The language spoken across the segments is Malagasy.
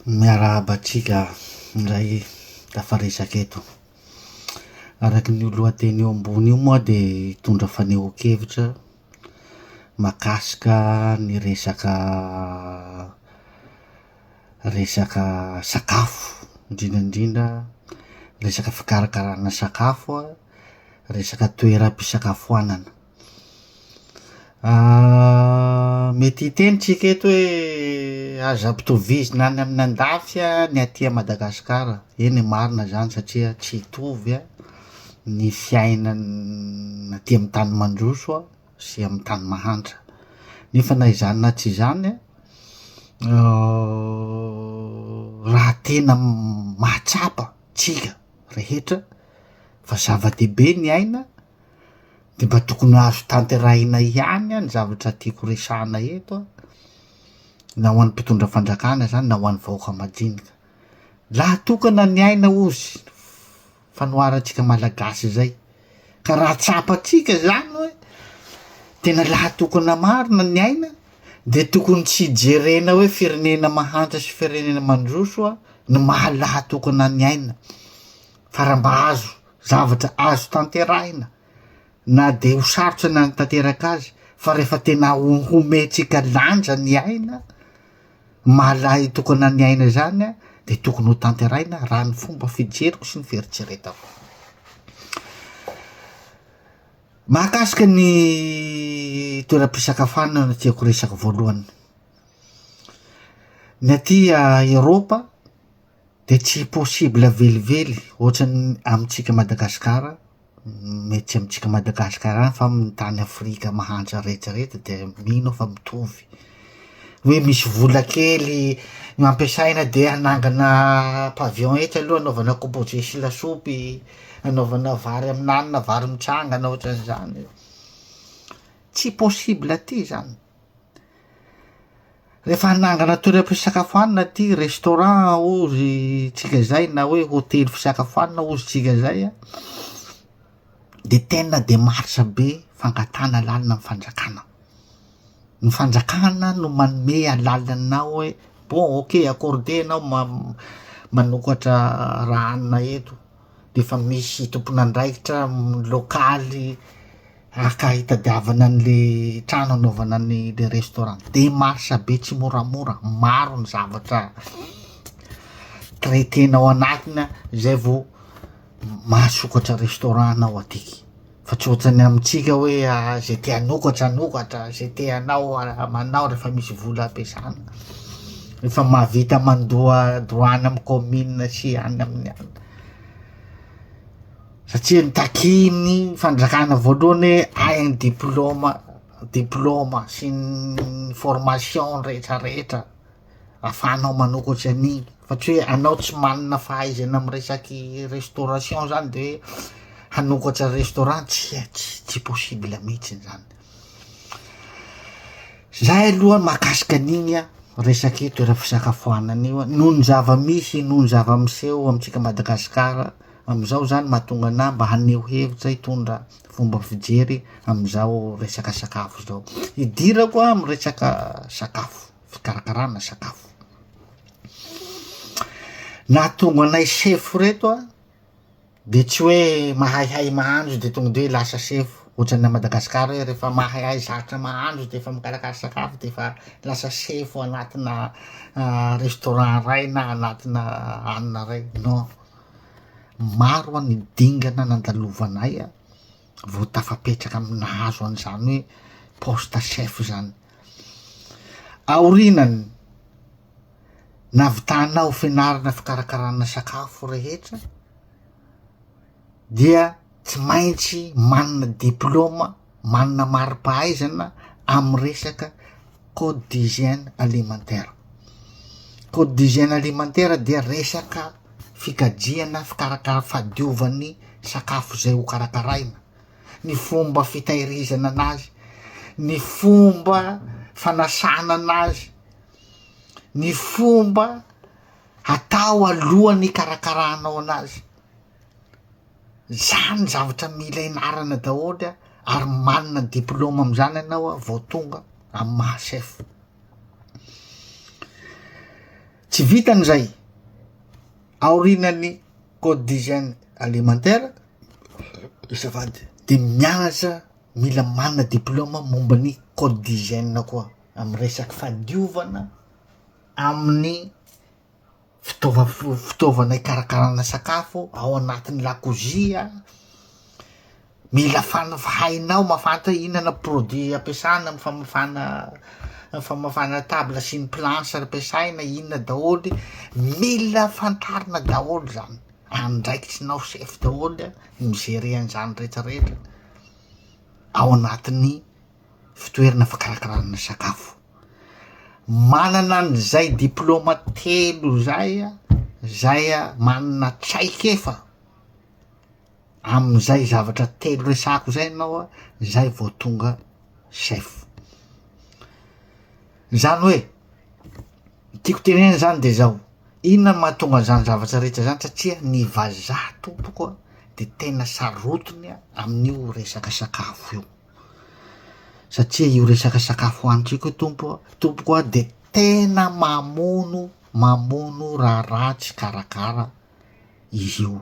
Miarahaba atsika indray dafa resaky eto. Araky ny lohateny eo ambony io moa de hitondra fanehoan-kevitra mahakasika ny resaka sakafo, indrindrandrindra resaka fikarakarana sakafo resaka toeram-pisakafoanana. Mety hiteny tsika eto hoe aza ampitovizina any amin'ny andafy ny aty Madagasikara. Eny marina zany satria tsy hitovy ny fiainana aty amin'ny tany mandroso sy amin'ny tany mahantra. Nefa na izany na tsy izany raha tena mahatsapa tsika rehetra fa zava-dehibe ny aina de mba tokony azo tanterahina ihany ny zavatra tiako resahana eto na ho an'ny mpitondra fanjakana zany na ho an'ny vahoaka majinika. Laha tokana ny aina ozy fanoaratsika malagasy zay ka raha tsapatsika zany hoe tena laha tokana marina ny aina de tokony tsy jerena hoe firenena mahantra sy firenena mandroso no mahalaha tokana ny aina fa raha mba azo zavatra azo tanterahina na de ho sarotra na tanteraka azy fa rehefa tena homentsika lanja ny aina mahalaha tokana ny aina zany de tokony ho tanterahina raha ny fomba fijeriko sy ny fieritseretako. Mahakasika ny toeram-pisakafoanana no tiako resaky voalohany. Ny aty Eropa de tsy possible velively ohatrany amitsika Madagasikara, mety tsy amitsika Madagasikara fa amin'ny tany Afrika mahantra rehetrarehetra de mino aho fa mitovy hoe misy vola kely mampiasaina de anangana pavillon etra aloha anaovana composé sy lasopy, anaovana vary amin'anana, vary mitsangana ohatran'izany. Tsy possible aty zany. Rehefa anangana toeram-pisakafoanana aty restaurant ozy tsika zay na hoe hotely fisakafoanana ozy tsika zay de tena demarche be fangatana lalina amin'ny fanjakana. Ny fanjakana no manome alalanao hoe bon ok accordé anao manokatra raha hanina eto de fa misy tompon'andraikitra lokaly aka hitadiavana an'le trano anaovana le restaurant. Demarche be tsy moramora, maro ny zavatra traitenao anatiny zay vo mahasokatra restaurant anao atiky. Fa tsy ohatrany amitsika hoe zay te hanokatra anokatra, zay te hanao manao rehefa misy vola ampiasana, rehefa mahavita mandoa droit any amin'ny commune sy any amin'ny any. Satria takiny fanjakana voalohany hoe aia ny diplôma sy ny formation rehetrarehetra ahafahanao manokatra an'igny fa tsy hoe anao tsy manana fahaizana amin'ny resaky restauration zany de hoe hanokatra restaurant tsy possible mihitsy zany. Zay aloha mahakasika an'igny resaky toeram-pisakafoanana io noho ny zava-misy noho ny zava-miseho amitsika Madagasikara amizao zany mahatonga anahy mba haneho hevitra hitondra fomba fijery amizao resaka sakafo zao. Hidirako amy resaka sakafo, fikarakarana sakafo. Nahatonga anay sefo reto de tsy hoe mahaihay mahandro de tonga de hoe lasa sefo ohatrany Madagasikara hoe rehefa mahaihay zatra mahandro de efa mikarakara sakafo de efa lasa sefo anatina restaurant ray na anatina hanina ray. Non, maro ny dingana nandalovanay vo tafapetraka nahazo an'izany hoe poste chef zany. Aorinany navitanao fianarana fikarakarana sakafo rehetra dia tsy maintsy manana diplôma, manana mari-pahaizana amy resaka code d'hygiène alimentaire. Code d'hygiène alimentaire dia resaka fikajiana fadiovan'ny sakafo zay ho karakaraina, ny fomba fitahirizana anazy, ny fomba fanasana anazy, ny fomba atao alohan'ny karakaranao anazy. Zany zavatra mila ianarana daholy ary manana diplôma amizany anao vao tonga amy maha chef. Tsy vitan'izay, aorinan'ny code d'hygiène alimentaire azafady, de mianatsy mila manana diplôma momba ny code d'hygiène koa amy resaky fadiovana amin'ny fitaovana ikarakarana sakafo ao anatin'ny lakozia. Mila hainao mafanta inana produit ampiasana amy famafana table sy ny planche ampiasaina, inona daholy, mila fantarina daholy zany, andraikitsinao chef daholy migerer an'izany rehetrarehetra ao anatin'ny fitoerana fikarakarana sakafo. Manana an'izay diplôma telo zay manana traikefa am'izay zavatra telo resako zay anao zay vo tonga chef. Zany hoe tiako tenena zany de zao, inona mahatonga zany zavatra rehetra zany, satria ny vazaha tompoko de tena sarotiny amin'io resaka sakafo io, satria io resaka sakafo hoanitriko tompoko de tena mamono raha ratsy karakara izy io.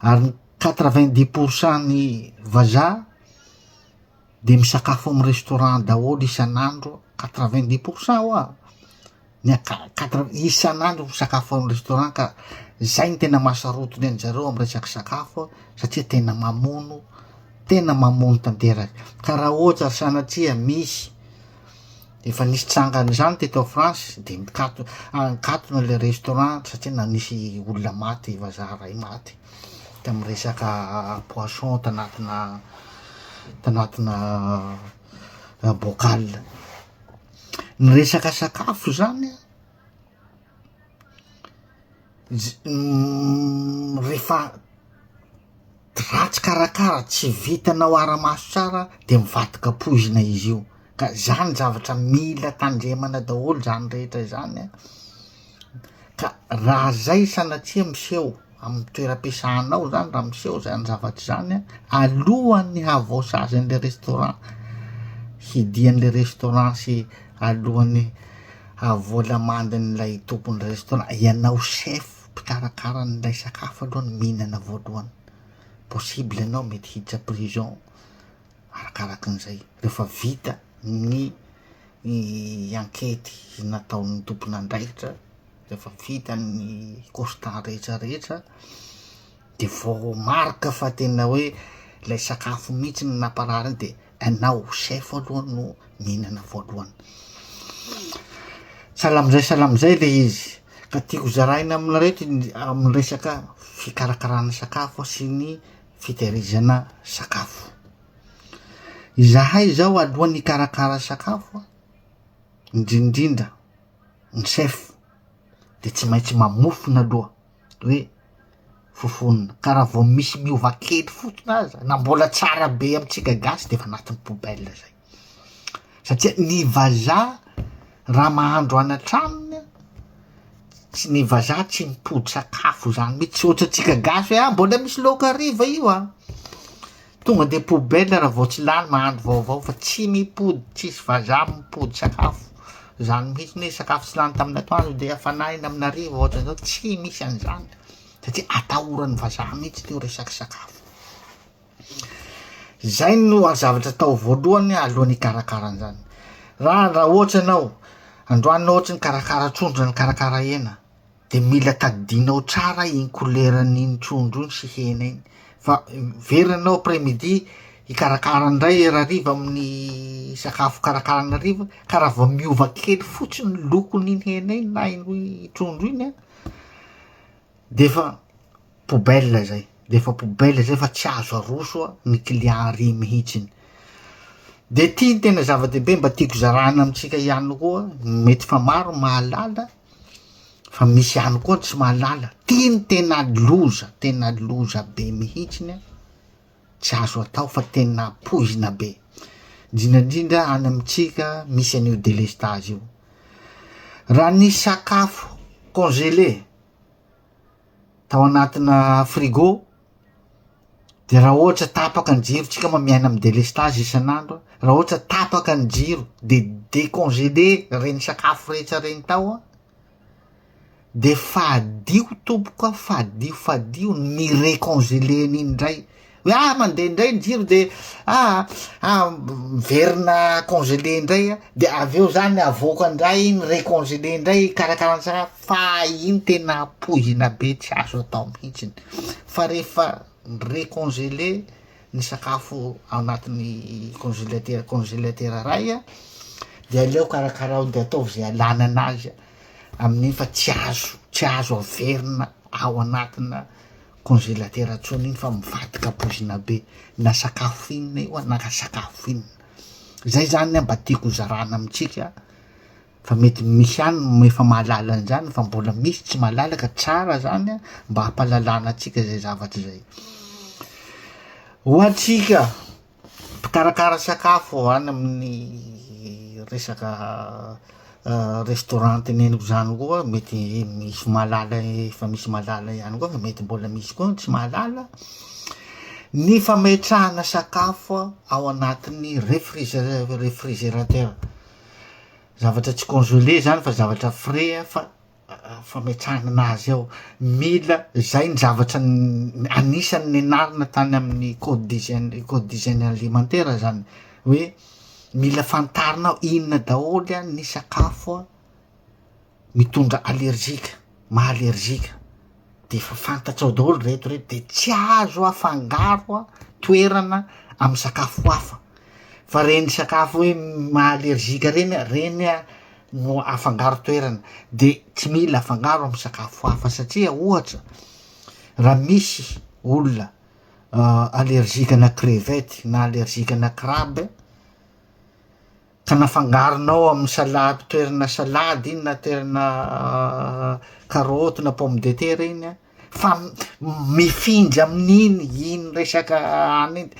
Ary 90% ny vazaha de misakafo amy restaurant daholo isan'andro, 90% oa isan'andro misakafo amy restaurant, ka zay ny tena mahasarotiny anjareo amy resaky sakafo satria tena mamono tanteraky. Ka raha ohatra sanatria misy efa nisy tsangany zany teto France de mikatona le restaurant satria nanisy olona maty, vazaha ray maty tamy resaka poisson tanatina bocal. Ny resaka sakafo zany rehefa ratsy karakara, tsy vitanao ara-maso tsara de mivadika poizina izy io, ka zany zavatra mila tandremana daholo zany rehetra zany ka raha zay sanatria miseho amy toeram-piasanao zany, raha miseho zany zavatra zany alohan'ny havoasazy an'le restaurant, hidian'le restaurant sy alohan'ny havoalamandy an'ilay tompon'le restaurant, ianao chef mpikarakara an'ilay sakafo alohany mihinana voalohany, possible anao mety hiditra prison arakarakin'izay rehefa vita ny enquête nataon'ny tompon'andraikitra, rehefa vita ny constat rehetrarehetra de vo marika fa tena hoe lay sakafo mihitsy ny namparary de anao chef alohany no mihinana voalohany. Salamizay le izy, ka tiako zaraina aminareo amy resaka fikarakarana sakafo sy ny fitehirizana sakafo. Izahay zao alohan'ny hikarakara sakafo, indrindrindra ny chef de tsy maintsy mamofona aloha hoe fofonina, ka raha vo misy miova kely fotsiny aza na mbola tsara be amitsika gasy de fa anatin'ny poubelle zay, satria ny vazaha raha mahandro anatranony, ny vazaha tsy mipody sakafo zany mihitsy, tsy ohatratsika gasy hoe mbola misy laoka hariva io tonga de poubelle raha vo tsy lany mahandro vaovao, fa tsy mipody, tsisy vazaha mipody sakafo zany mihitsy hoe sakafo tsy lany tamin'ny atoandro de afanaina amin'ny hariva ohatran'izao, tsy misy an'izany satria atahoran'ny vazaha mihitsy io resaky sakafo. Zay no zavatra atao voalohany alohan'ny hikarakara an'izany. Raha ohatra anao androany ohatra ny karakara trondro na ny karakara hena de mila tadidinao tsara iny koleran'iny trondro iny sy hena iny, fa veranao après-midi hikarakara ndray hariva amin'ny sakafo karakarana hariva, ka raha vo miova kely fotsiny lokon'iny hena iny na iny trondro iny defa poubelle zay, fa tsy azo aroso ny client ry mihitsiny. De ty ny tena zava-dehibe mba tiako zarana amitsika ihany koa, mety fa maro mahalala fa misy ihany koa tsy mahalala, ty ny tena loza be mihitsiny tsy azo atao fa tena poizina be, indrindrandrindra any amitsika misy an'io délestage io. Raha ny sakafo congelé tao anatina frigo de raha ohatra tapaka ny jiro, tsika moa miaina amy délestage isan'andro, raha ohatra tapaka ny jiro de décongelé reny sakafo rehetra reny tao de fadio tomboka fadio ny recongeleny iny ndray hoe mandeha ndray ny jiro de verina congélé ndray de aveo zany avoaka ndray iny recongelé ndray karakarantsaka fa iny tena poizina be tsy azo atao mihitsiny fa rehefa recongelé ny sakafo ao anatin'ny congélateur ray de aleo karakara de ataovy zay alana anazy amin'iny fa tsy azo averina ao anatina congélateur atsony iny fa mivadika poizina be na sakafo inona io na sakafo inona zay zany mba tiako zarana amitsika fa mety misy any efa mahalala an'izany fa mbola misy tsy mahalala ka tsara zany mba hampalalana atsika zay zavatry zay hoatsika mpikarakara sakafo any amin'ny resaka restaurant teneniko zany koa mety misy mahalala efa misy mahalala ihany koa fa mety mbola misy koa tsy mahalala ny fametrahana sakafo ao anatin'ny réfrigérateur zavatra tsy congelé zany fa zavatra frais fa fametrahana anazy ao mila zay ny zavatra anisany nianarana tany amin'ny code d'hygiène alimentaire zany hoe mila fantarinao inona daholy ny sakafo mitondra allergique maha allergique de fa fantatrao daholo reto de tsy azo afangaro toerana amy sakafo hafa fa reny sakafo hoe maha allergique reny no afangaro toerana de tsy mila afangaro amy sakafo hafa satria ohatra raha misy olona allergique na crevette na allergique na crabe ka nafangaronao amy salady toerana salady iny na toerana karoty na pomme de terre iny fa mifindra amin'iny iny resaka any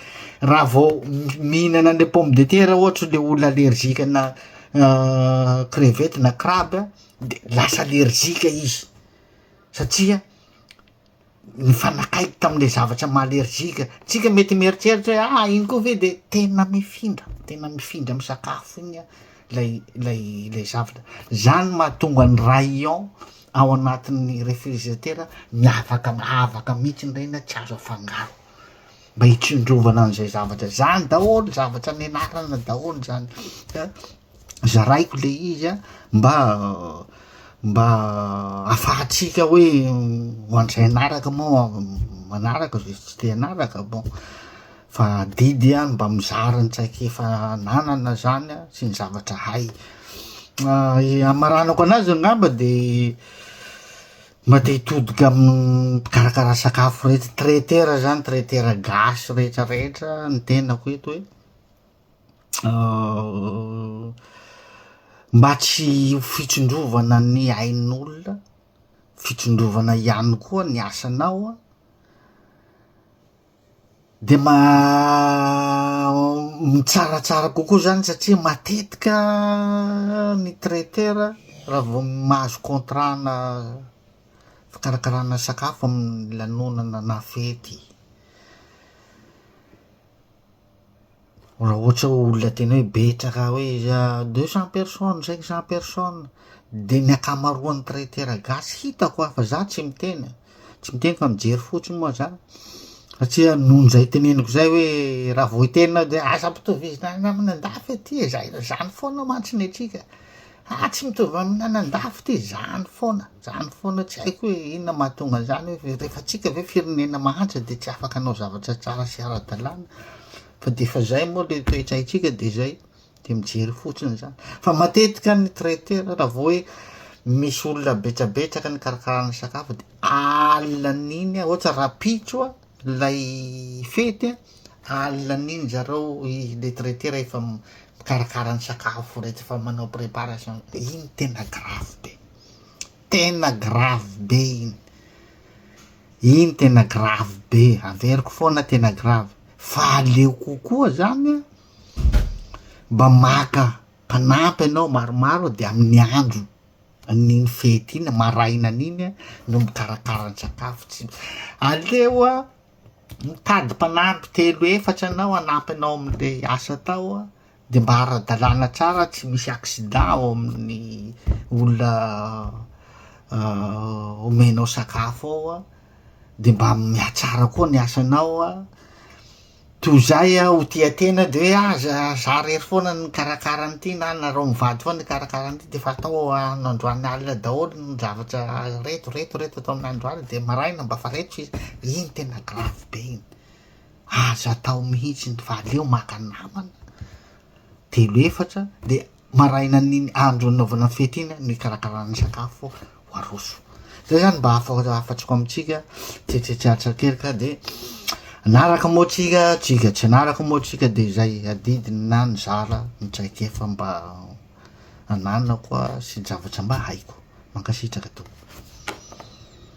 raha vao mihinana le pomme de terre ohatra le olona allergique na crevette na crabe de lasa allergique izy satria nifanakaiky tamile zavatra maha-allergique tsika mety mieritseritra hoe iny koa ve de tena mifindra amy sakafo iny lay zavatra zany mahatonga ny rayon ao anatin'ny réfrigérateur miavaka mihitsy reny tsy azo afangaro mba hitsindrovana an'izay zavatra zany daholo zavatra nianarana daholo zany zaraiko le izy mba afahatsika hoe hoan'izay anaraka moa manaraka zay tsy te anaraka bon fa didy mba mizara ny tsaiky efa nanana zany sy ny zavatra hay amaranako anazy angamba de mba te hitodika amy mpikarakara sakafo rehetra traiteur zany traiteur gasy rehetrarehetra ny tenako eto hoe mba tsy fitsindrovana ny ain'olona fitsindrovana ihany koa ny asanao de mitsaratsara kokoa zany satria matetika ny traiteur raha vao mahazo contrat na fikarakarana sakafo amin'ny lanonana na fety raha ohatra olona tena hoe betraka hoe 200 personnes 500 personnes de ny akamaroan'ny traiteur gasy hitako fa za tsy miteny fa mijery fotsiny moa za satria nohon' zay teneniko zay hoe raha vao hitena de asa mpitovizina amin'ny andafy aty zany foana mantsiny atsika tsy mitovy amin'ny anandafy ty zany foana tsy haiko hoe inona mahatonga zany hoe rehefa tsika ve firenena mahantra de tsy afaka anao zavatra tsara sy ara-dalàna fa de fa zay moa le toetraitsika de zay de mijery fotsiny zany fa matetika ny traiteur raha vao hoe misy olona betsabetraka ny karakarana sakafo de alinan'iny ohatra rapitso lay fety alinan'iny zareo le traiteur efa mikarakara ny sakafo rehetra fa manao préparation iny tena grave be iny tena grave be averiko foana tena grave fa aleo kokoa zany mba maka mpanampy anao maromaro de amin'ny andro an'iny fety iny marainan'iny no mikarakara ny sakafo tsy aleo mitady mpanampy 3-4 anao anampy anao am'le asa tao de mba ara-dalàna tsara tsy misy accident ao amin'ny olona omenao sakafo ao a de mba mihatsara koa ny asanao a toy zay a ho tia tena de hoe za rery foana ny karakarany ty na nareo mivady foana ny karakarany ty de fa atao nandroany alina daholo ny zavatra reto atao amin'andro aly de maraina mba fa reto izy iny tena grave be iny aza atao mihitsy fa aleo maka namana telo efatra de maraina n'iny andro anaovana fety iny ny karakarany sakafo ho aroso zay zany mba afatsiko amitsika tsetsetsiatra kely ka de anaraka moa tsika tsy anaraka moa tsika de zay adidiny na ny zara mitraikefa mba anana koa sy zavatra mba haiko mankasitraka to